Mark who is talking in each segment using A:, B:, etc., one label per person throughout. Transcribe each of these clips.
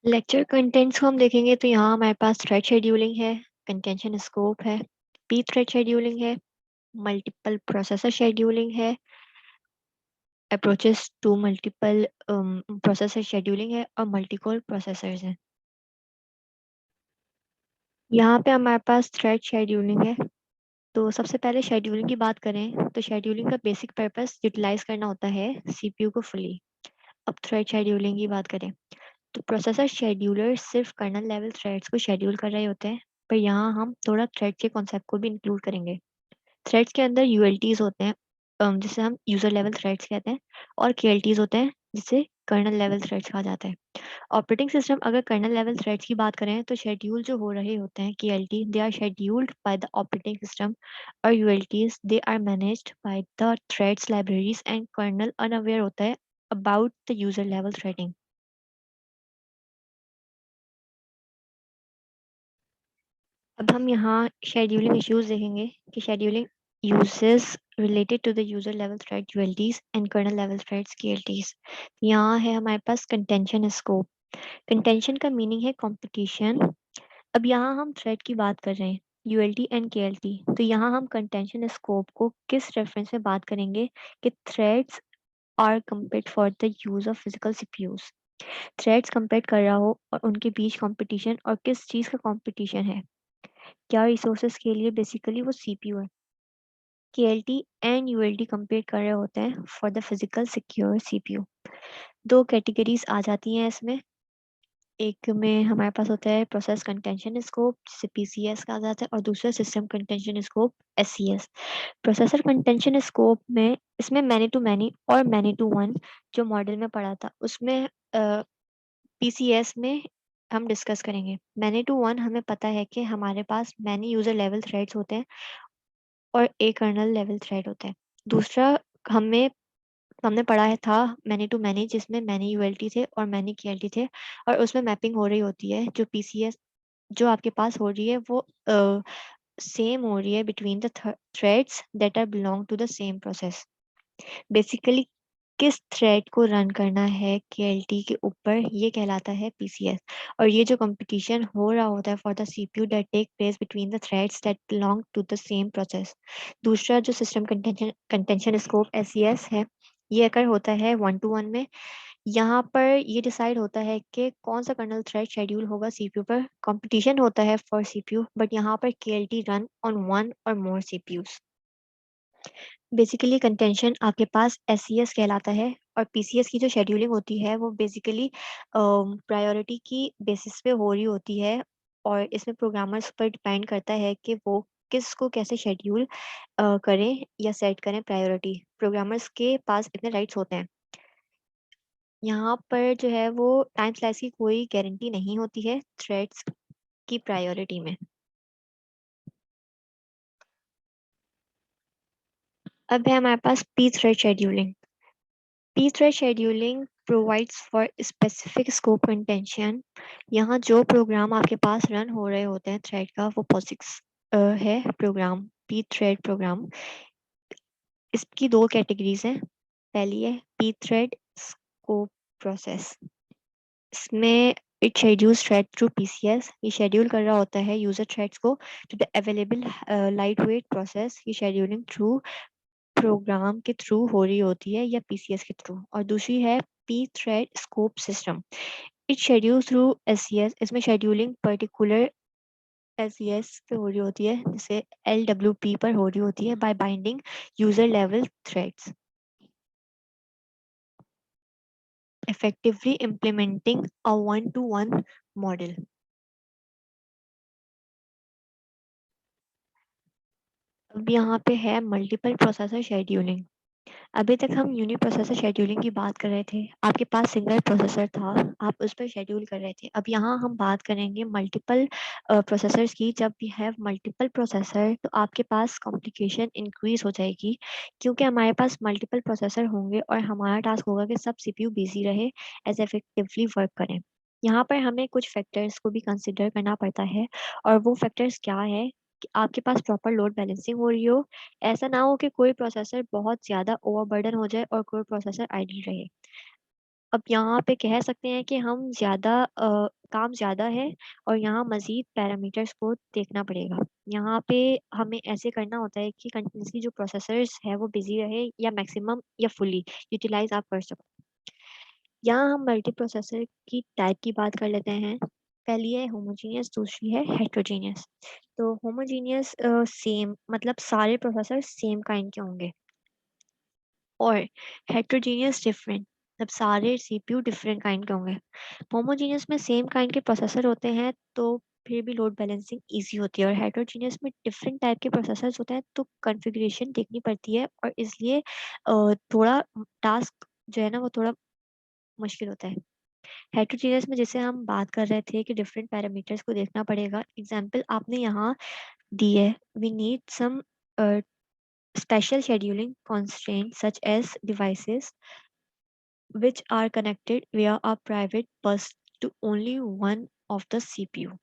A: Lecture contents को हम देखेंगे तो यहाँ हमारे पास थ्रेड शेड्यूलिंग है, कंटेंशन स्कोप है, पी थ्रेड शेड्यूलिंग है, मल्टीपल प्रोसेसर शेड्यूलिंग है, approaches to multiple processor scheduling है और मल्टीकोर प्रोसेसर्स हैं। यहाँ पे हमारे पास थ्रेड शेड्यूलिंग है। तो सबसे पहले शेड्यूलिंग की बात करें तो शेड्यूलिंग का बेसिक पर्पस यूटिलाइज करना होता है सीपीयू को फुली। अब थ्रेड शेड्यूलिंग की बात करें तो प्रोसेसर शेड्यूलर सिर्फ कर्नल लेवल थ्रेड्स को शेड्यूल कर रहे होते हैं, पर यहाँ हम थोड़ा थ्रेड के कॉन्सेप्ट को भी इंक्लूड करेंगे। थ्रेड्स के अंदर यूएलटीज होते हैं, जिसे हम यूजर लेवल थ्रेड्स कहते हैं, और केएलटीज होते हैं जिसे कर्नल लेवल थ्रेड्स कहा जाता है। ऑपरेटिंग सिस्टम अगर कर्नल लेवल थ्रेड्स की बात करें तो शेड्यूल जो हो रहे होते हैं KLT, they are scheduled by the operating system, और ULTs they are managed by the threads libraries and kernel unaware होता है about the user level threading. अब हम यहाँ शेड्यूलिंग इश्यूज देखेंगे कि scheduling uses related to the user level thread ULTs and kernel level threads KLTs। यहाँ है हमारे पास contention scope। contention का मीनिंग है कंपटीशन। अब यहाँ हम थ्रेड की बात कर रहे हैं यूएलटी एंड केएलटी, तो यहाँ हम कंटेंशन स्कोप को किस रेफरेंस में बात करेंगे कि threads are compete for the use of physical CPUs. Threads compete कर रहा हो और उनके बीच कंपटीशन, और किस चीज़ का कंपटीशन है, क्या रिसोर्सेज के लिए, बेसिकली वो सीपीयू है। केएलटी एंड यूएलटी कंपेयर कर रहे होते हैं for the physical secure CPU. दो कैटेगरीज आ जाती हैं इसमें। एक में हमारे पास होता है प्रोसेस कंटेंशन स्कोप जिसे पीसीएस कहा जाता है, और दूसरा system contention scope SCS. Processor contention scope में इसमें मैनी टू मैनी और मैनी टू वन जो मॉडल में पढ़ा था उसमें पीसीएस में हम डिस्कस करेंगे। मैनी टू वन हमें पता है कि हमारे पास मैनी यूजर लेवल थ्रेड्स होते हैं और एक कर्नल लेवल थ्रेड होता है। दूसरा हमें हमने पढ़ा है था मैनी टू मैनी, जिसमें मैनी यूएलटी थे और मैनी केएलटी थे, और उसमें मैपिंग हो रही होती है जो पीसीएस जो आपके पास हो रही है वो सेम हो रही है between the threads that are belong to the same process. Basically किस थ्रेड को रन करना है केएलटी के ऊपर ये कहलाता है पीसीएस। और ये जो कंपटीशन हो रहा होता है for the CPU that take place between the threads that belong to the same process. दूसरा जो सिस्टम कंटेंशन स्कोप एससीएस है, ये अगर होता है वन टू वन में, यहाँ पर ये डिसाइड होता है कि कौन सा कर्नल थ्रेड शेड्यूल होगा सीपीयू पर। कंपटीशन होता है फॉर सीपीयू, बट यहाँ पर केएलटी रन ऑन वन और मोर सीपीयूज। बेसिकली कंटेंशन आपके पास एससीएस कहलाता है, और पीसीएस की जो शेड्यूलिंग होती है वो बेसिकली प्रायोरिटी की बेसिस पे हो रही होती है, और इसमें प्रोग्रामर्स पर डिपेंड करता है कि वो किसको कैसे शेड्यूल करें या सेट करें प्रायोरिटी। प्रोग्रामर्स के पास इतने राइट्स होते हैं। यहाँ पर जो है वो टाइम स्लाइस की कोई गारंटी नहीं होती है थ्रेड्स की प्रायोरिटी में। अब है हमारे पास P thread scheduling. P thread scheduling provides for specific scope contention. यहाँ जो प्रोग्राम आपके पास रन हो रहे होते हैं थ्रेड का वो पॉसिक्स है प्रोग्राम, पी थ्रेड प्रोग्राम। इसकी दो कैटेगरीज हैं। पहली है पी थ्रेड स्कोप प्रोसेस। इसमें it schedules thread through PCS. ये शेड्यूल कर रहा होता है यूजर थ्रेड्स को to the available light weight process. ये शेड्यूलिंग थ्रू प्रोग्राम के थ्रू हो रही होती है या पीसीएस के थ्रू। और दूसरी है P thread scope system. It schedule through SCS. इसमें शेड्यूलिंग पर्टिकुलर एससीएस पे हो रही होती है, जैसे एलडब्ल्यूपी पर हो रही होती है bye binding user level threads, effectively implementing a one-to-one model। अब यहाँ पे है मल्टीपल प्रोसेसर शेड्यूलिंग। अभी तक हम यूनी प्रोसेसर शेड्यूलिंग की बात कर रहे थे, आपके पास सिंगल प्रोसेसर था, आप उस पर शेड्यूल कर रहे थे। अब यहाँ हम बात करेंगे मल्टीपल प्रोसेसर्स की। जब वी हैव मल्टीपल प्रोसेसर तो आपके पास कॉम्प्लिकेशन इंक्रीज हो जाएगी, क्योंकि हमारे पास मल्टीपल प्रोसेसर होंगे और हमारा टास्क होगा कि सब सीपीयू बिजी रहे, एज इफेक्टिवली वर्क करें। यहाँ पर हमें कुछ फैक्टर्स को भी कंसिडर करना पड़ता है, और वो फैक्टर्स क्या है कि आपके पास प्रॉपर लोड बैलेंसिंग हो रही हो। ऐसा ना हो कि कोई प्रोसेसर बहुत ज़्यादा ओवरबर्डन हो जाए और कोई प्रोसेसर आइडल रहे। अब यहाँ पे कह सकते हैं कि हम काम ज़्यादा है और यहाँ मज़ीद पैरामीटर्स को देखना पड़ेगा। यहाँ पे हमें ऐसे करना होता है कि कंटिन्यूअसली जो प्रोसेसर्स है वो बिज़ी रहे या मैक्सिमम या फुली यूटिलाइज़ आप कर सको। यहाँ हम मल्टी प्रोसेसर की टाइप की बात कर लेते हैं। पहली है होमोजीनियस, दूसरी है हेटेरोजीनियस। तो होमोजीनियस सेम मतलब सारे प्रोसेसर सेम काइंड के होंगे, और हेटेरोजीनियस डिफरेंट मतलब सारे सीपीयू डिफरेंट काइंड के होंगे। होमोजीनियस में सेम काइंड के प्रोसेसर होते हैं तो फिर भी लोड बैलेंसिंग इजी होती है, और हेटेरोजीनियस में डिफरेंट टाइप के प्रोसेसर्स होते हैं तो कॉन्फ़िगरेशन देखनी पड़ती है, और इसलिए थोड़ा टास्क जो है ना वो थोड़ा मुश्किल होता है। हेटेरोजीनियस में जैसे हम बात कर रहे थे कि डिफरेंट पैरामीटर्स को देखना पड़ेगा, एग्जांपल आपने यहाँ दी है, we need some special scheduling constraints such as devices which are connected via a private bus to only one of the CPU.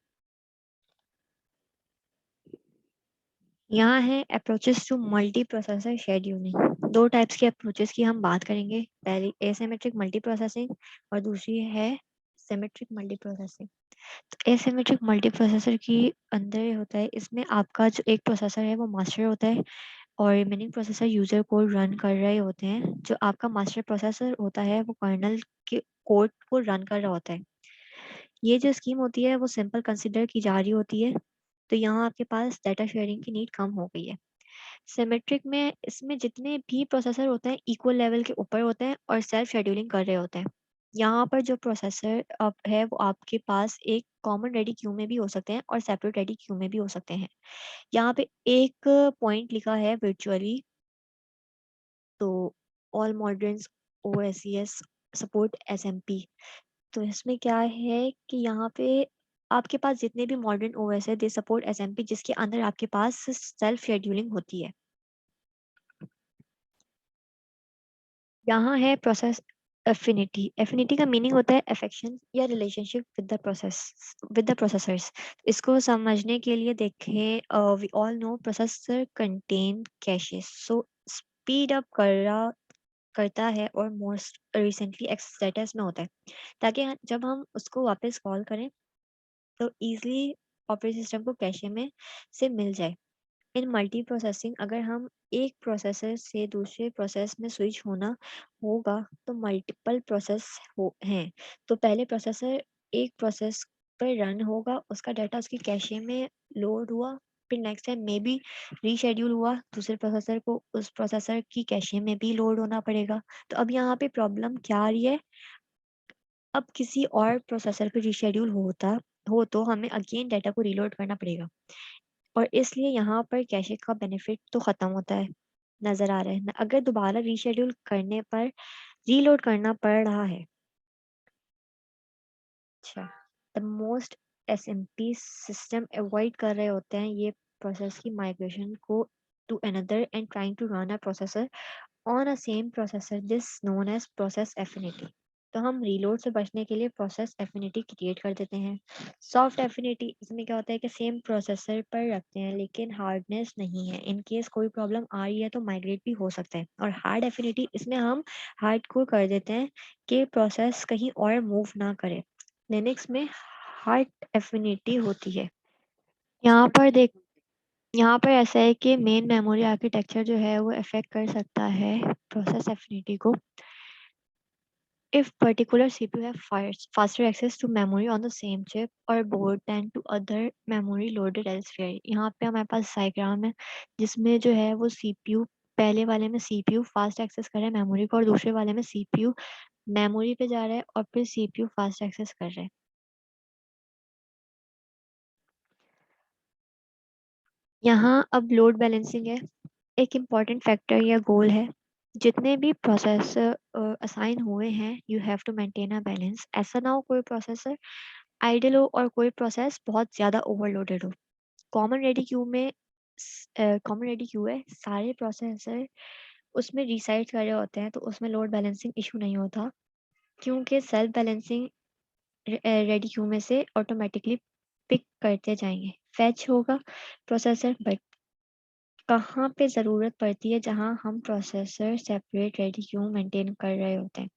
A: यहाँ है approaches to multi processor scheduling. दो टाइप्स के अप्रोचेस की हम बात करेंगे, पहली एसिमेट्रिक मल्टी प्रोसेसिंग और दूसरी है सिमेट्रिक मल्टी प्रोसेसिंग। तो एसिमेट्रिक मल्टी प्रोसेसर की अंदर ये होता है, इसमें आपका जो एक प्रोसेसर है वो मास्टर होता है और remaining processor user code run कर रहे होते हैं। जो आपका मास्टर प्रोसेसर होता है वो कर्नल के कोड को रन कर रहा होता है। ये जो स्कीम होती है वो सिंपल कंसिडर की जा रही होती है, तो यहाँ आपके पास डाटा शेयरिंग की नीड कम हो गई है। सिमेट्रिक में इसमें जितने भी प्रोसेसर होते हैं इक्वल लेवल के ऊपर होते हैं और सेल्फ शेड्यूलिंग कर रहे होते हैं। यहाँ पर जो प्रोसेसर अब है वो आपके पास एक कॉमन रेडी क्यू में भी हो सकते हैं और सेपरेट रेडी क्यू में भी हो सकते हैं। यहाँ पे एक पॉइंट लिखा है वर्चुअली, तो ऑल मॉडर्न ओएसईएस सपोर्ट एसएमपी। तो इसमें क्या है कि यहाँ पे आपके पास जितने भी मॉडर्न ओएस है दे सपोर्ट एसएमपी, जिसके अंदर आपके पास सेल्फ शेड्यूलिंग होती है। यहाँ है प्रोसेस एफिनिटी। एफिनिटी का मीनिंग होता है अफेक्शन या रिलेशनशिप विद द प्रोसेसर्स। इसको समझने के लिए देखें, we all know processor contain caches, so speed up करता है और मोस्ट रिसेंटली एक्स स्टेटस में होता है, ताकि जब हम उसको वापस कॉल करें तो इजीली ऑपरेटिंग सिस्टम को कैशे में से मिल जाए। इन मल्टी प्रोसेसिंग अगर हम एक प्रोसेसर से दूसरे प्रोसेस में स्विच होना होगा तो मल्टीपल प्रोसेस हो हैं, तो पहले प्रोसेसर एक प्रोसेस पर रन होगा, उसका डाटा उसकी कैशे में लोड हुआ, फिर next time may be reschedule हुआ, दूसरे प्रोसेसर को उस प्रोसेसर की कैशे में भी लोड होना पड़ेगा। तो अब यहाँ पे प्रॉब्लम क्या आ रही है, अब किसी और प्रोसेसर पे रीशेड्यूल हो तो हमें अगेन डाटा को रीलोड करना पड़ेगा, और इसलिए यहाँ पर कैशे का बेनिफिट तो खत्म होता है, नजर आ रहा है ना, अगर दोबारा रीशेड्यूल करने पर रीलोड करना पड़ रहा है। अच्छा, the most SMP system avoid कर रहे होते हैं ये प्रोसेस की माइग्रेशन को to another and trying to run a processor on a same processor, this known as process affinity. तो हम रीलोड से बचने के लिए प्रोसेस एफिनिटी क्रिएट कर देते हैं। सॉफ्ट एफिनिटी इसमें क्या होता है कि सेम प्रोसेसर पर रखते हैं लेकिन हार्डनेस नहीं है, इन केस कोई प्रॉब्लम आ रही है तो माइग्रेट भी हो सकता है। और हार्ड एफिनिटी इसमें हम हार्ड कोर कर देते हैं कि प्रोसेस कहीं और मूव ना करे। लिनक्स में हार्ड एफिनिटी होती है। यहाँ पर देख यहाँ पर ऐसा है कि मेन मेमोरी आर्किटेक्चर जो है वो अफेक्ट कर सकता है प्रोसेस एफिनिटी को। If particular CPU have faster access to memory on the same chip or board than to other memory loaded elsewhere। यहाँ पे हमारे पास डायग्राम है जिसमें जो है वो CPU, पहले वाले में CPU फास्ट एक्सेस कर रहा है मेमोरी को और दूसरे वाले में CPU मेमोरी पे जा रहा है और फिर CPU फास्ट एक्सेस कर रहा है। यहाँ अब लोड बैलेंसिंग है, एक इम्पॉर्टेंट फैक्टर या गोल है। जितने भी प्रोसेसर असाइन हुए हैं you have to maintain a balance. ऐसा ना हो कोई प्रोसेसर आइडल हो और कोई प्रोसेस बहुत ज़्यादा ओवरलोडेड हो। कॉमन रेडी क्यू में कॉमन रेडी क्यू है, सारे प्रोसेसर उसमें रिसाइड कर रहे होते हैं तो उसमें लोड बैलेंसिंग इशू नहीं होता, क्योंकि सेल्फ बैलेंसिंग रेडी क्यू में से ऑटोमेटिकली पिक करते जाएंगे। फैच होगा प्रोसेसर, बट कहाँ पे ज़रूरत पड़ती है जहाँ हम processor separate ready queue maintain कर रहे होते हैं।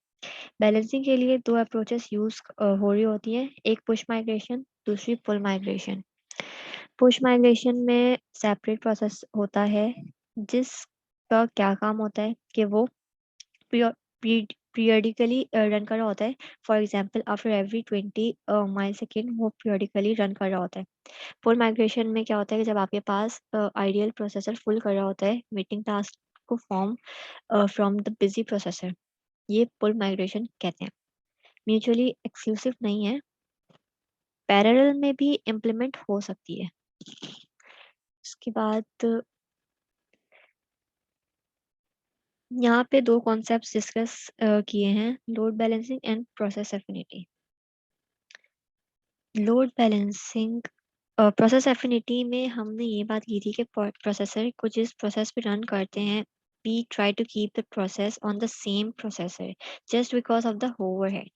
A: बैलेंसिंग के लिए दो अप्रोचेस यूज हो रही होती हैं, एक पुश माइग्रेशन, दूसरी पुल माइग्रेशन। पुश माइग्रेशन में सेपरेट प्रोसेस होता है जिसका क्या काम होता है कि वो पीरियडिकली रन कर रहा होता है। For example after every 20 second वो पीरियडिकली रन कर रहा होता है। फुल माइग्रेशन में क्या होता है कि जब आपके पास आइडियल प्रोसेसर फुल कर रहा होता है मीटिंग टास्क को form from the busy processor, ये फुल माइग्रेशन कहते हैं। म्यूचुअली एक्सक्लूसिव नहीं है, पैरेलल में भी इम्प्लीमेंट हो सकती है। उसके बाद यहाँ पे दो कॉन्सेप्ट्स डिस्कस किए हैं, load balancing and process affinity. Load balancing process affinity में हमने ये बात की थी कि प्रोसेसर को जिस प्रोसेस पे रन करते हैं we try to keep the process on the same processor just because of the overhead.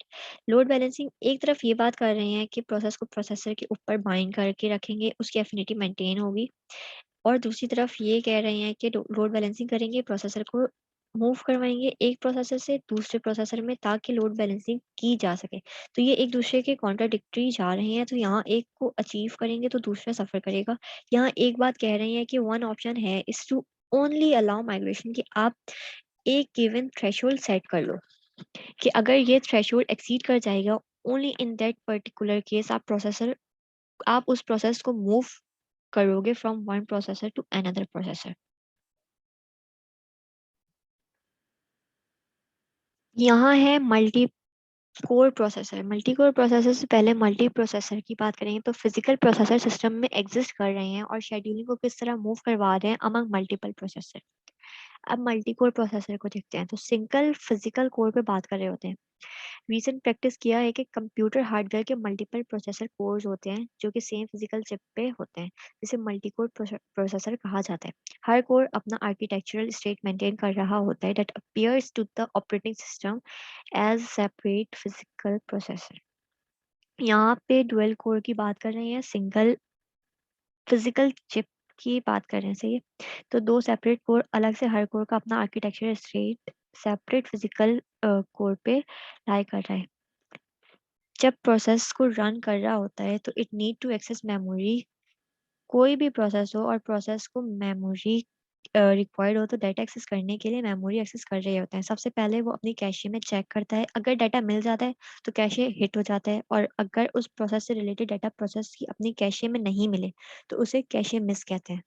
A: Load balancing एक तरफ ये बात कर रहे हैं कि प्रोसेस को प्रोसेसर के ऊपर बाइंड करके रखेंगे, उसकी एफिनिटी मेंटेन होगी, और दूसरी तरफ ये कह रहे हैं कि लोड बैलेंसिंग करेंगे, प्रोसेसर को मूव करवाएंगे एक प्रोसेसर से दूसरे प्रोसेसर में ताकि लोड बैलेंसिंग की जा सके। तो ये एक दूसरे के कॉन्ट्राडिक्टरी जा रहे हैं, तो यहाँ एक को अचीव करेंगे तो दूसरा सफर करेगा। यहाँ एक बात कह रहे हैं कि वन ऑप्शन है is to only allow migration, कि आप एक गिवन थ्रेशोल्ड सेट कर लो कि अगर ये थ्रेशोल्ड एक्सीड कर जाएगा, only in that particular case आप उस प्रोसेस को मूव करोगे from one processor to another processor. यहाँ है multi core processor. Multi core processor से पहले मल्टी प्रोसेसर की बात करेंगे तो फिजिकल प्रोसेसर सिस्टम में एग्जिस्ट कर रहे हैं और शेड्यूलिंग को किस तरह मूव करवा रहे हैं अमंग मल्टीपल प्रोसेसर। अब मल्टी कोर प्रोसेसर को देखते हैं तो सिंगल फिजिकल कोर पे बात कर रहे होते हैं। रीसेंट प्रैक्टिस किया है कि कंप्यूटर हार्डवेयर के मल्टीपल प्रोसेसर कोर्स होते हैं जो कि सेम फिजिकल चिप पे होते हैं, जिसे मल्टी कोर प्रोसेसर कहा जाता है। हर कोर अपना आर्किटेक्चरल स्टेट मेंटेन कर रहा होता है that appears to the operating system as separate physical processor. यहाँ पे डुअल कोर की बात कर रहे हैं, सिंगल फिजिकल चिप की बात कर रहे हैं, सही है। तो दो सेपरेट कोर अलग से हर कोर का अपना architecture state separate physical core पे लाई कर रहा है। जब प्रोसेस को रन कर रहा होता है तो it need to access memory. कोई भी प्रोसेस हो और प्रोसेस को मेमोरी रिक्वायर्ड हो तो डाटा एक्सेस करने के लिए मेमोरी एक्सेस कर रहे होते हैं। सबसे पहले वो अपनी कैशे में चेक करता है, अगर डाटा मिल जाता है तो कैशे हिट हो जाता है, और अगर उस प्रोसेस से रिलेटेड डाटा प्रोसेस की अपनी कैशे में नहीं मिले तो उसे कैशे मिस कहते हैं।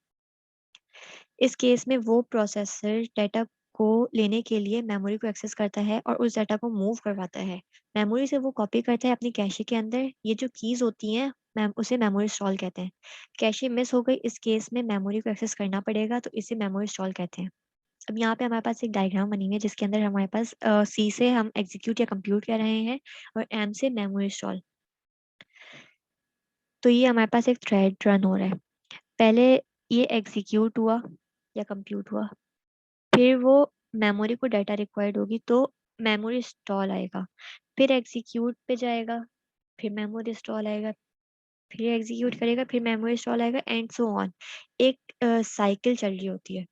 A: इस केस में वो प्रोसेसर डाटा को लेने के लिए मेमोरी को एक्सेस करता है और उस डाटा को मूव करवाता है। मेमोरी से वो कॉपी करता है अपनी कैशे के अंदर। ये जो कीज होती हैं मैम उसे मेमोरी स्टॉल कहते हैं। कैशे मिस हो गई, इस केस में मेमोरी को एक्सेस करना पड़ेगा तो इसे मेमोरी स्टॉल कहते हैं। अब यहाँ पे हमारे पास एक डायग्राम बनी हुई है जिसके अंदर हमारे पास सी से हम एग्जीक्यूट या कंप्यूट कर रहे हैं और एम से मेमोरी स्टॉल। तो ये हमारे पास एक थ्रेड रन हो रहा है। पहले ये एग्जीक्यूट हुआ या कंप्यूट हुआ, फिर वो मेमोरी को डाटा रिक्वायर्ड होगी तो मेमोरी स्टॉल आएगा, फिर एग्जीक्यूट पे जाएगा, फिर मेमोरी स्टॉल आएगा, फिर एग्जीक्यूट करेगा, फिर मेमोरी स्टॉल आएगा एंड सो ऑन। एक साइकिल चल रही होती है।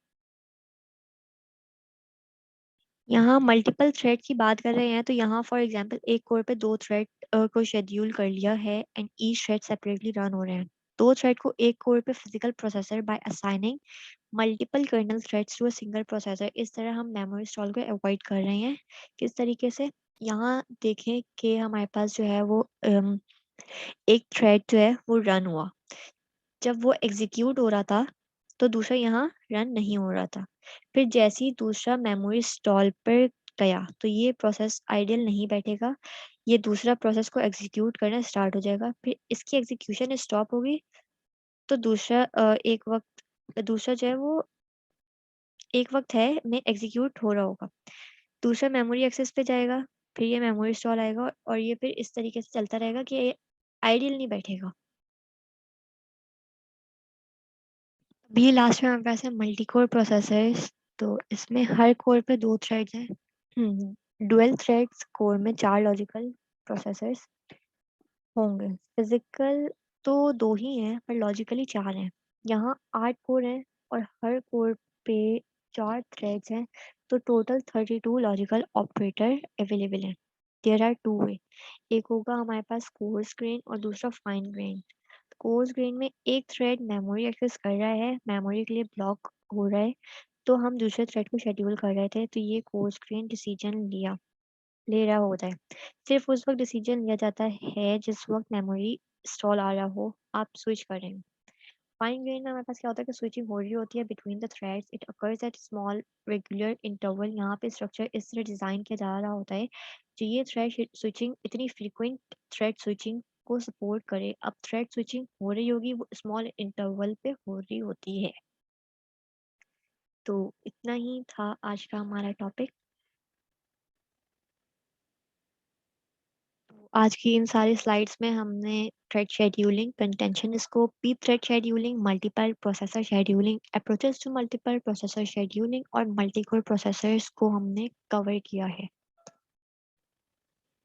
A: यहाँ मल्टीपल थ्रेड की बात कर रहे हैं तो यहाँ फॉर एग्जांपल एक कोर पे दो थ्रेड को शेड्यूल कर लिया है and each thread separately run हो रहे हैं। दो थ्रेड को एक कोर पे physical processor by assigning multiple kernel threads to a single processor. इस तरह हम मेमोरी स्टॉल को अवॉइड कर रहे हैं। किस तरीके से, यहाँ देखें कि हमारे पास जो है वो एक थ्रेड जो है वो रन हुआ, जब वो एग्जीक्यूट हो रहा था तो दूसरा यहाँ रन नहीं हो रहा था। फिर जैसे ही दूसरा मेमोरी स्टॉल पर गया तो ये प्रोसेस आइडियल नहीं बैठेगा, ये दूसरा प्रोसेस को एग्जीक्यूट करना स्टार्ट हो जाएगा, फिर इसकी एग्जीक्यूशन स्टॉप होगी तो दूसरा जो है वो एक वक्त है में एग्जीक्यूट हो रहा होगा। दूसरा मेमोरी एक्सेस पे जाएगा, फिर ये मेमोरी स्टॉल आएगा और ये फिर इस तरीके से चलता रहेगा कि ये आइडियल नहीं बैठेगा। अब ये लास्ट में हमारे पास है मल्टी कोर प्रोसेसर्स। तो इसमें हर कोर पे दो थ्रेड्स हैं। डुअल थ्रेड्स कोर में चार लॉजिकल प्रोसेसर्स होंगे। फिजिकल तो दो ही हैं पर लॉजिकली चार हैं। यहाँ 8 कोर हैं और हर कोर पे चार थ्रेड्स हैं। तो टोटल 32 लॉजिकल ऑपरेटर अवेलेबल हैं। देयर आर टू वे, एक होगा हमारे पास कोर्स ग्रेन और दूसरा फाइन ग्रेन। कोर्स ग्रेन में एक थ्रेड मेमोरी एक्सेस कर रहा है, मेमोरी के लिए ब्लॉक हो रहा है, तो हम दूसरे थ्रेड को शेड्यूल कर रहे थे, तो ये कोर्स ग्रेन डिसीजन ले रहा होता है। सिर्फ उस वक्त डिसीजन लिया जाता है जिस वक्त मेमोरी स्टॉल आ रहा हो, आप स्विच करें। फाइन ग्रेन में हमारे पास क्या होता है कि स्विचिंग हो रही होती है between the threads, it occurs at small regular interval. यहाँ पे स्ट्रक्चर इस तरह डिजाइन किया जा रहा होता है जो ये थ्रेड स्विचिंग इतनी फ्रीक्वेंट थ्रेड स्विचिंग को सपोर्ट करे। अब थ्रेड स्विचिंग हो रही होगी वो स्मॉल इंटरवल पे हो रही होती है। तो इतना ही था आज का हमारा टॉपिक। आज की इन सारी स्लाइड्स में हमने thread scheduling, contention scope, deep thread scheduling, multiple processor scheduling, approaches to multiple processor scheduling और मल्टी कोर प्रोसेसर्स को हमने कवर किया है।